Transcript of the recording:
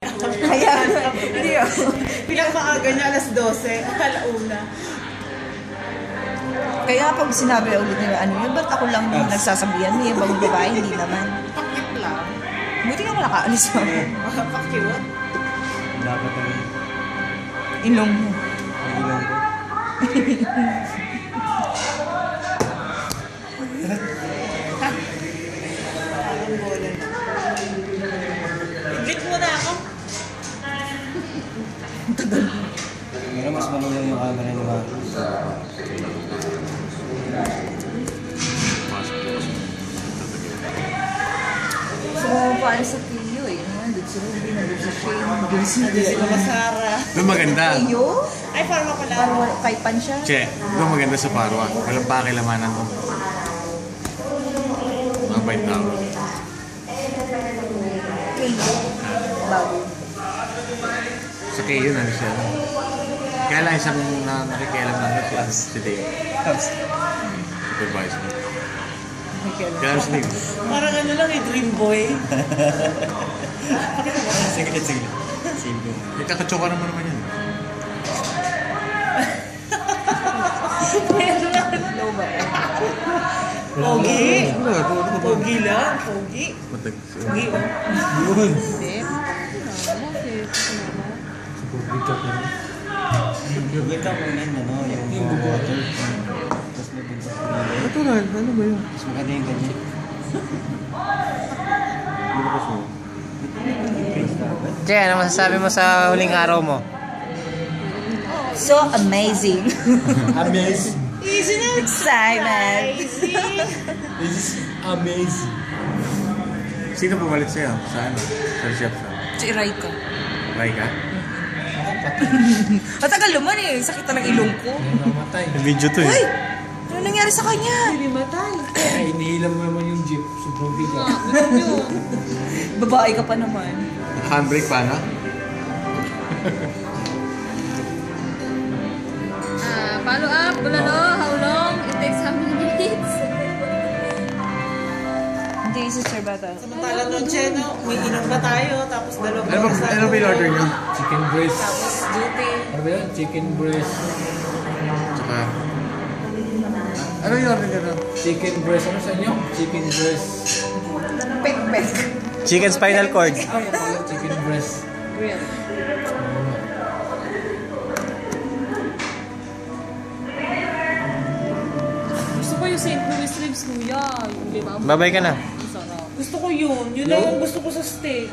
Kaya, hindi yun. Pinakmaaga niya, alas 12, alauna. Kaya pag sinabi ulit nila, ano yun, ba't ako lang nagsasabihan? May ibang babae, hindi naman. Pakit lang. Buti nga nakaalis ako. Pakit. Dapat ang Ilong mo. ilong ko. Ingit mo na ako. Pero mas malulang yung camera ni Mami. So, paano sa Tiyo eh. Nandun sila, hindi nandun sa Shane. Nandun Sila Masara. Doon maganda. Tiyo? Ay, parang pala. Parang kay Pan siya. Che, doon maganda sa Parwa. Walang pakilamanan ko. Mga bait tao. Tiyo. Bago. Sa kayo na siya. Kaya lang isang nakikialam lang si Dave. Supervisor. Kaya si Dave. Parang ano lang eh, dream boy. Sige. Sige. Kakatsoka naman yan. Ano ba? Pogi. Pogi lang. Pogi. Matag. Pogi. Yun. Yung ikaw mo yun, ano, yung water. Tapos nabigyan ko nila. Natural, ano ba yun? Mas maganda yung ganyan. Che, ano masasabi mo sa huling araw mo? So amazing. Amazing. Easy na. Excitement. Easy. This is amazing. Sino pumalit sa'yo? Saan? Sa reception? Si Raika. Raika? Matagal naman eh. Sakit na ng ilong ko. Namatay. Video to Uy! eh. Ano nangyari sa kanya? Hindi matay. Ay, inihilam mo naman yung jeep. Sobrang bigat. Babae ka pa naman. Handbrake pa na? Follow up, bulalo, how long? It takes how many minutes? Hindi, si Sir Bata. Samantalang nun, Cheno, umiinom pa tayo, tapos dalawang Ano ba yung order nyo? Chicken breast. Tapos duty. Ano ba yun? Chicken breast. Tsaka... Ano yung order nyo? Chicken breast. Ano sa inyo? Chicken breast. Pek-pek. Chicken spinal cord. Ay, yung pala chicken breast. Gusto ko yung St. Louis ribs, kuya. Yung 5. Babay ka na. Sarap. Gusto ko yun. Yun lang yung gusto ko sa steak.